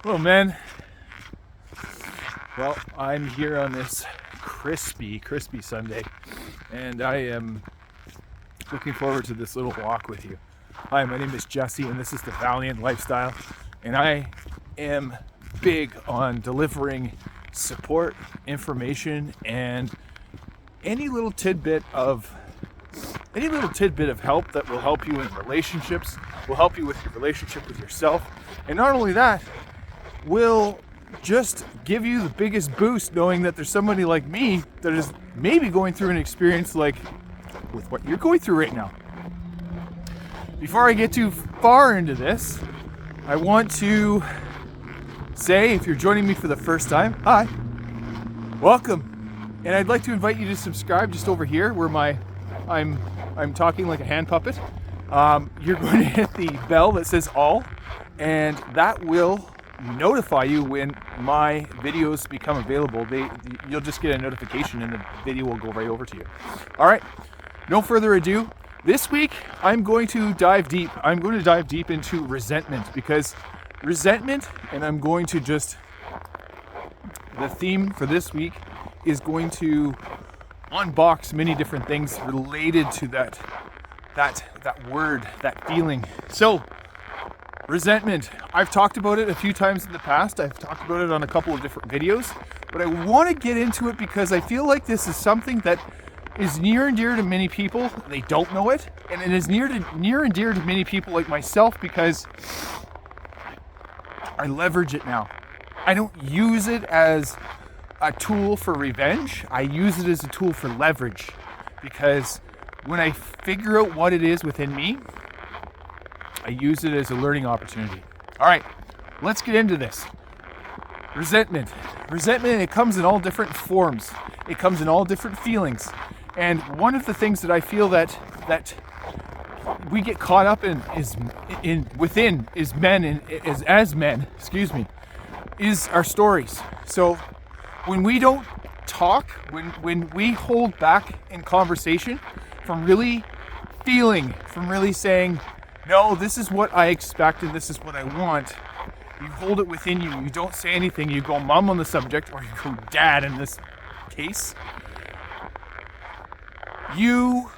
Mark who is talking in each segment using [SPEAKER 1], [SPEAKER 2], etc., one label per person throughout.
[SPEAKER 1] Hello, man. Well, I'm here on this crispy Sunday, and I am looking forward to this little walk with you. Hi, my name is Jesse, and this is the Valiant Lifestyle, and I am big on delivering support, information, and any little tidbit of help that will help you in relationships, will help you with your relationship with yourself, and not only that, will just give you the biggest boost knowing that there's somebody like me that is maybe going through an experience like with what you're going through right now. Before I get too far into this, I want to say, if you're joining me for the first time, hi, welcome. And I'd like to invite you to subscribe just over here where I'm talking like a hand puppet. You're going to hit the bell that says all, and that will notify you when my videos become available. You'll just get a notification and the video will go right over to you. All right, no further ado. This week, I'm going to dive deep. I'm going to dive deep into resentment, because resentment, and I'm going to the theme for this week is going to unbox many different things related to that word, that feeling. So, resentment. I've talked about it a few times in the past. I've talked about it on a couple of different videos, but I want to get into it because I feel like this is something that is near and dear to many people. They don't know it, and it is near and dear to many people like myself because I leverage it now. I don't use it as a tool for revenge. I use it as a tool for leverage, because when I figure out what it is within me, I use it as a learning opportunity. All right, let's get into this. Resentment. Resentment, it comes in all different forms. It comes in all different feelings. And one of the things that I feel that we get caught up in is our stories. So when we don't talk, when we hold back in conversation from really feeling, from really saying, no, this is what I expect and this is what I want, you hold it within you. You don't say anything. You go mum on the subject, or you go dad in this case. You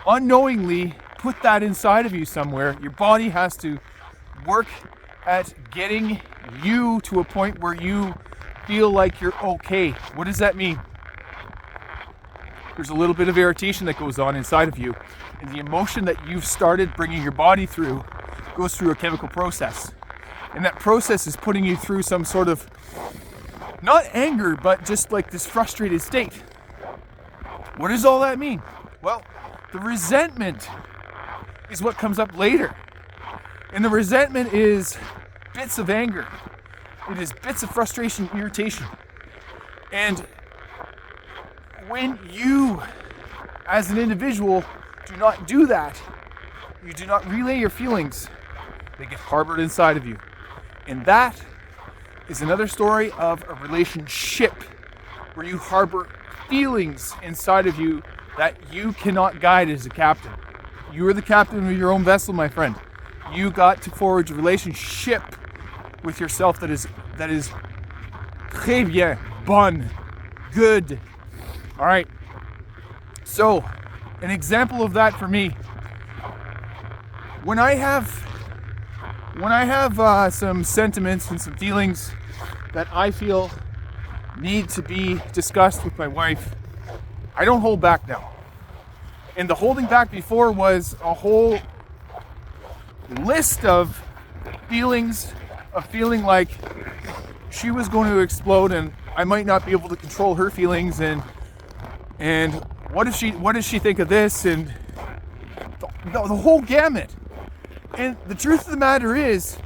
[SPEAKER 1] unknowingly put that inside of you somewhere. Your body has to work at getting you to a point where you feel like you're okay. What does that mean? There's a little bit of irritation that goes on inside of you, and the emotion that you've started bringing your body through goes through a chemical process. And that process is putting you through some sort of, not anger, but just like this frustrated state. What does all that mean? Well, the resentment is what comes up later. And the resentment is bits of anger. It is bits of frustration, irritation. And when you, as an individual, do not do that, you do not relay your feelings, they get harbored inside of you. And that is another story of a relationship where you harbor feelings inside of you that you cannot guide as a captain. You are the captain of your own vessel, my friend. You got to forge a relationship with yourself that is très bien, bon, good. All right. So, an example of that for me, when I have some sentiments and some feelings that I feel need to be discussed with my wife, I don't hold back now. And the holding back before was a whole list of feelings, of feeling like she was going to explode and I might not be able to control her feelings, and what does she think of this, and the whole gamut. And the truth of the matter is,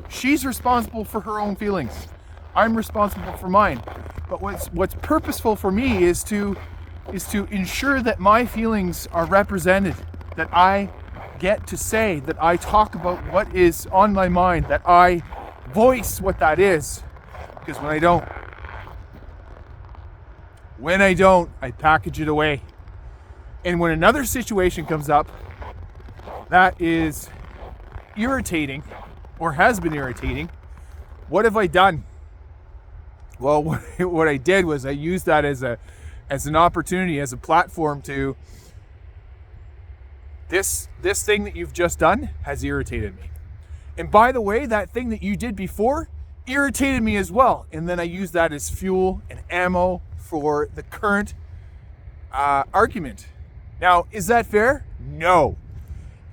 [SPEAKER 1] she's responsible for her own feelings. I'm responsible for mine. But what's purposeful for me is to ensure that my feelings are represented, that I get to say, that I talk about what is on my mind, that I voice what that is. Because when I don't, I package it away. And when another situation comes up that is irritating or has been irritating, What have I done? Well, what I did was I used that as an opportunity, as a platform to, this thing that you've just done has irritated me. And by the way, that thing that you did before irritated me as well. And then I use that as fuel and ammo for the current argument. Now, is that fair? No.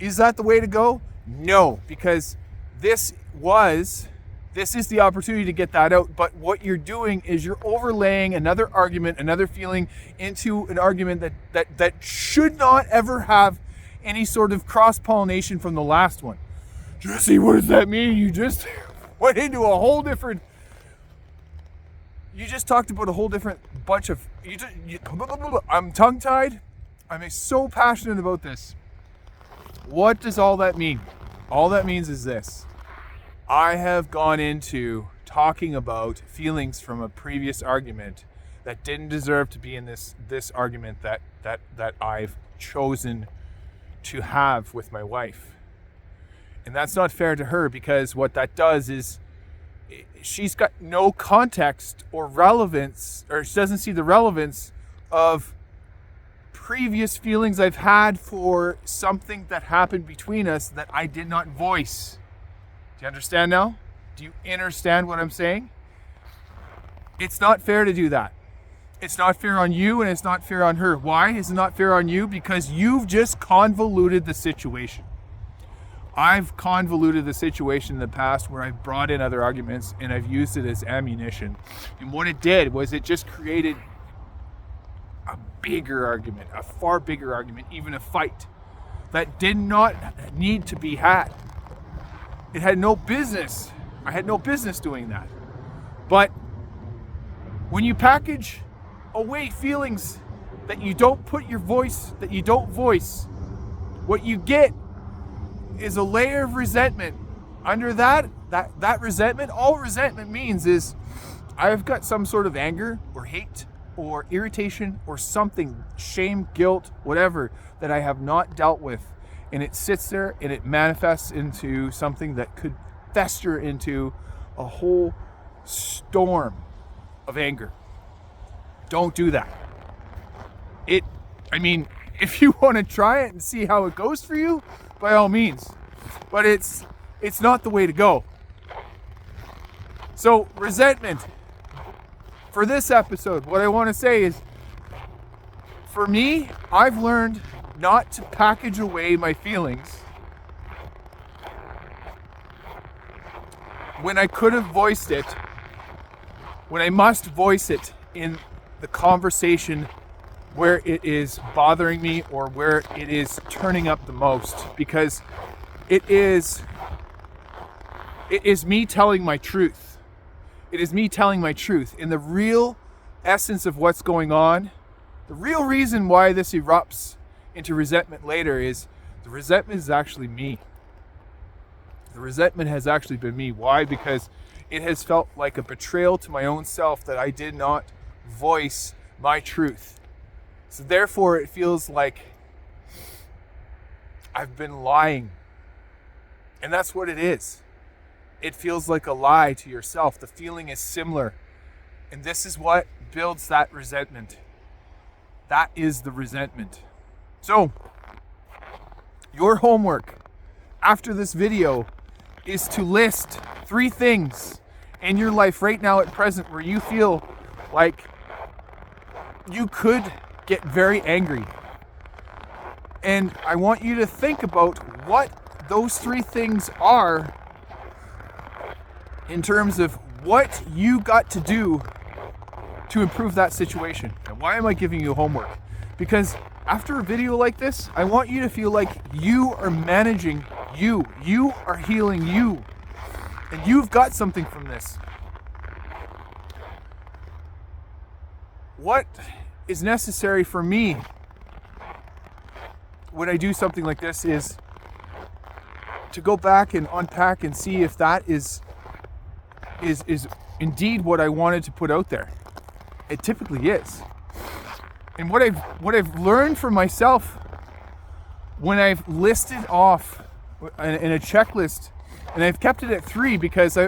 [SPEAKER 1] Is that the way to go? No, because this is the opportunity to get that out. But what you're doing is you're overlaying another argument, another feeling into an argument that should not ever have any sort of cross-pollination from the last one. Jesse, what does that mean? You just went into a whole different... You just talked about a whole different bunch of... I'm tongue-tied. I'm so passionate about this. What does all that mean? All that means is this. I have gone into talking about feelings from a previous argument that didn't deserve to be in this argument that I've chosen to have with my wife. And that's not fair to her, because what that does is she's got no context or relevance, or she doesn't see the relevance of previous feelings I've had for something that happened between us that I did not voice. Do you understand now? Do you understand what I'm saying? It's not fair to do that. It's not fair on you, and it's not fair on her. Why is it not fair on you? Because you've just convoluted the situation. I've convoluted the situation in the past where I've brought in other arguments and I've used it as ammunition. And what it did was it just created a bigger argument, a far bigger argument, even a fight that did not need to be had. It had no business. I had no business doing that. But when you package away feelings that you don't put your voice, that you don't voice, what you get is a layer of resentment. Under that resentment, all resentment means is I've got some sort of anger or hate or irritation or something, shame, guilt, whatever, that I have not dealt with. And it sits there and it manifests into something that could fester into a whole storm of anger. Don't do that. If you want to try it and see how it goes for you, by all means. But it's not the way to go. So, resentment. For this episode, what I want to say is, for me, I've learned not to package away my feelings when I could have voiced it, when I must voice it in the conversation where it is bothering me or where it is turning up the most, because it is me telling my truth. It is me telling my truth. And the real essence of what's going on, the real reason why this erupts into resentment later is the resentment is actually me. The resentment has actually been me. Why? Because it has felt like a betrayal to my own self that I did not voice my truth. So therefore it feels like I've been lying. And that's what it is. It feels like a lie to yourself. The feeling is similar. And this is what builds that resentment. That is the resentment. So, your homework after this video is to list 3 things in your life right now at present where you feel like you could get very angry. And I want you to think about what those 3 things are in terms of what you got to do to improve that situation. And why am I giving you homework? Because after a video like this, I want you to feel like you are managing you. You are healing you. And you've got something from this. What is necessary for me when I do something like this is to go back and unpack and see if that is indeed what I wanted to put out there. It typically is. And what I've learned for myself when I've listed off in a checklist, and I've kept it at 3 because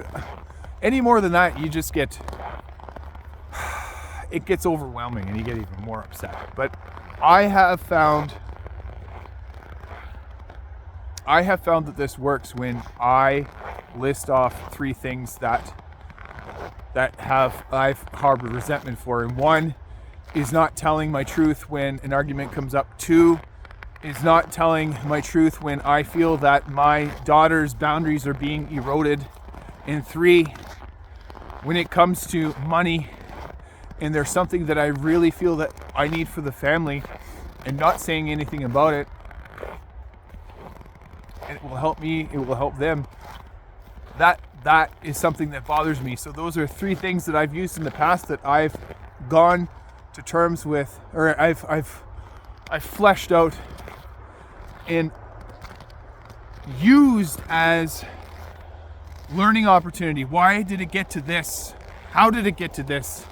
[SPEAKER 1] Any more than that, you just get, it gets overwhelming and you get even more upset. But I have found that this works when I list off 3 things that I've harbored resentment for. And 1 is not telling my truth when an argument comes up. 2 is not telling my truth when I feel that my daughter's boundaries are being eroded. And 3, when it comes to money and there's something that I really feel that I need for the family and not saying anything about it, and it will help me, it will help them, that is something that bothers me. So those are 3 things that I've used in the past that I've gone to terms with, or I've fleshed out and used as learning opportunity. Why did it get to this? How did it get to this?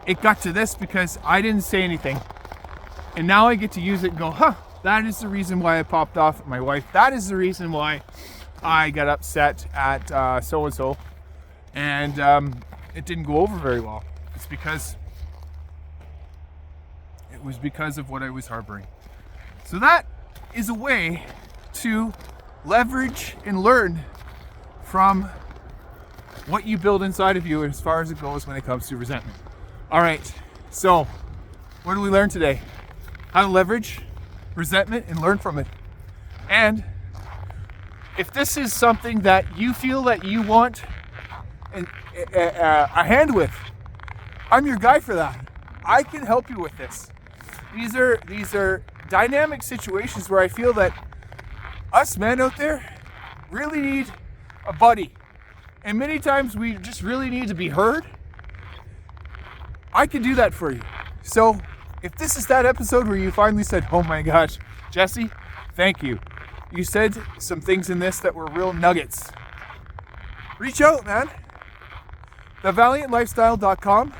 [SPEAKER 1] It got to this because I didn't say anything. And now I get to use it and go, that is the reason why I popped off at my wife. That is the reason why I got upset at so-and-so. And it didn't go over very well. It's because it was because of what I was harboring. So that is a way to leverage and learn from what you build inside of you as far as it goes when it comes to resentment. All right, so what did we learn today? How to leverage resentment and learn from it. And if this is something that you feel that you want a hand with, I'm your guy for that. I can help you with this. These are dynamic situations where I feel that us men out there really need a buddy. And many times we just really need to be heard. I can do that for you. So if this is that episode where you finally said, oh my gosh, Jesse, thank you. You said some things in this that were real nuggets. Reach out, man. TheValiantLifestyle.com.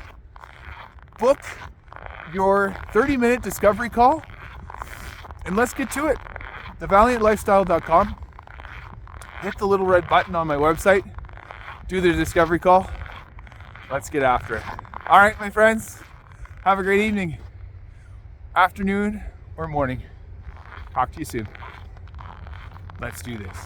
[SPEAKER 1] Book your 30-minute discovery call and let's get to it. TheValiantLifestyle.com. Hit the little red button on my website. Do the discovery call. Let's get after it. All right, my friends. Have a great evening, afternoon, or morning. Talk to you soon. Let's do this.